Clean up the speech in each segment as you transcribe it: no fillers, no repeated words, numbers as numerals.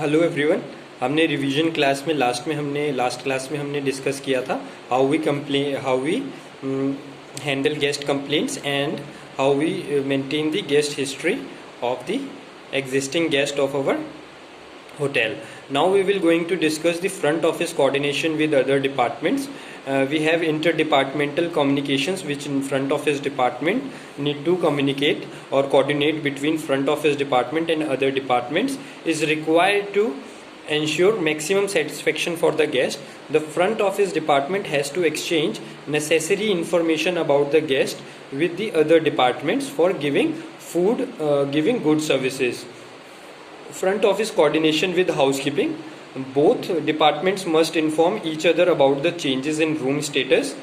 Hello everyone. हमने revision class में last class में हमने डिस्कस किया था how we handle guest complaints and how we maintain the guest history of the existing guest of our hotel. Now we will going to discuss the front office coordination with other departments. We have interdepartmental communications which in front office department need to communicate or coordinate between front office department and other departments is required to ensure maximum satisfaction for the guest. The front office department has to exchange necessary information about the guest with the other departments for giving good services. Front office coordination with housekeeping. Both departments must inform each other about the changes in room status.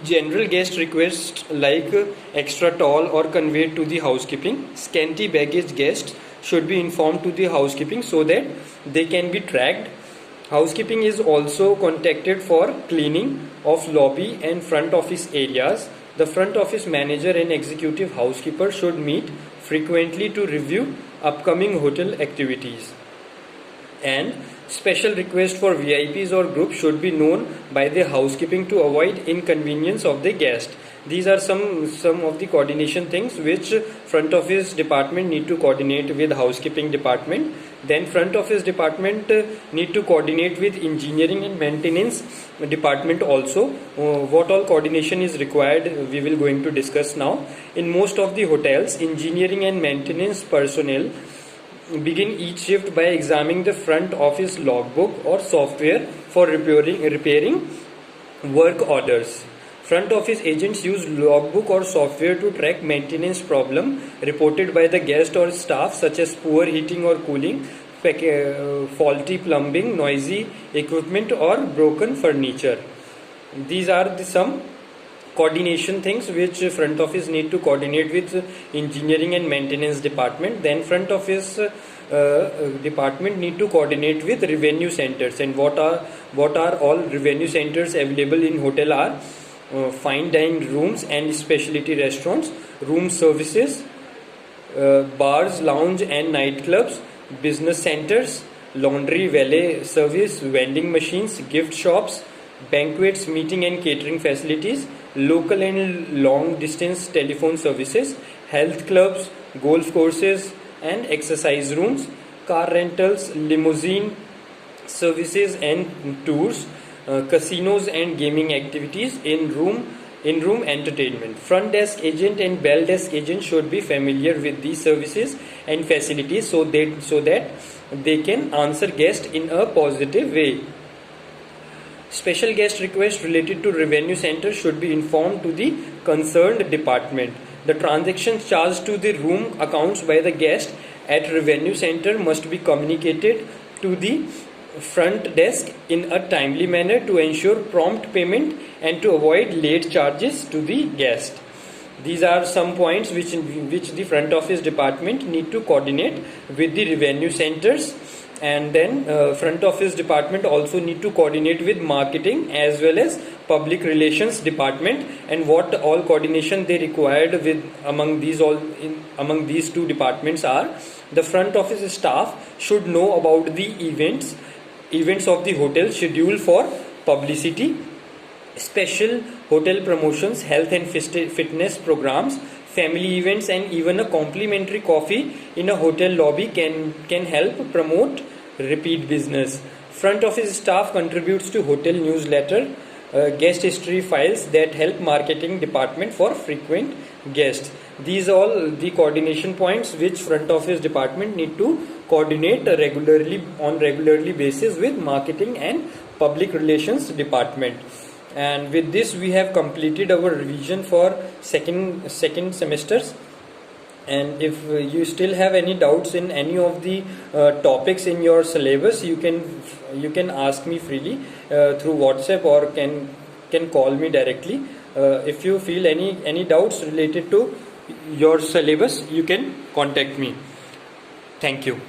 General guest requests like extra towel or conveyed to the housekeeping. Scanty baggage guests should be informed to the housekeeping so that they can be tracked. Housekeeping is also contacted for cleaning of lobby and front office areas. The front office manager and executive housekeeper should meet frequently to review upcoming hotel activities. And special requests for VIPs or groups should be known by the housekeeping to avoid inconvenience of the guest. These are some of the coordination things which front office department need to coordinate with housekeeping department. Then front office department need to coordinate with engineering and maintenance department also. What all coordination is required we will going to discuss now. In most of the hotels, engineering and maintenance personnel begin each shift by examining the front office logbook or software for repairing work orders. Front office agents use logbook or software to track maintenance problem reported by the guest or staff such as poor heating or cooling, faulty plumbing, noisy equipment or broken furniture. These are some coordination things which front office need to coordinate with engineering and maintenance department. Then front office department need to coordinate with revenue centers. And what are all revenue centers available in hotel are fine dining rooms and specialty restaurants, room services, bars, lounge and nightclubs, business centers, laundry, valet service, vending machines, gift shops, banquets, meeting and catering facilities, local and long distance telephone services, health clubs, golf courses and exercise rooms, car rentals, limousine services and tours, casinos and gaming activities, in-room entertainment. Front desk agent and bell desk agent should be familiar with these services and facilities so that they can answer guests in a positive way. Special guest requests related to revenue center should be informed to the concerned department. The transactions charged to the room accounts by the guest at revenue center must be communicated to the front desk in a timely manner to ensure prompt payment and to avoid late charges to the guest. These are some points which the front office department need to coordinate with the revenue centers. And then front office department also need to coordinate with marketing as well as public relations department. And what all coordination they required with among these two departments are: the front office staff should know about the events of the hotel, schedule for publicity, special hotel promotions, health and fitness programs, family events, and even a complimentary coffee in a hotel lobby can help promote repeat business. Front office staff contributes to hotel newsletter, guest history files that help marketing department for frequent guests. These are all the coordination points which front office department need to coordinate regularly basis with marketing and public relations department. And with this we have completed our revision for second semesters. And if you still have any doubts in any of the topics in your syllabus, you can ask me freely through WhatsApp or can call me directly. If you feel any doubts related to your syllabus, you can contact me. Thank you.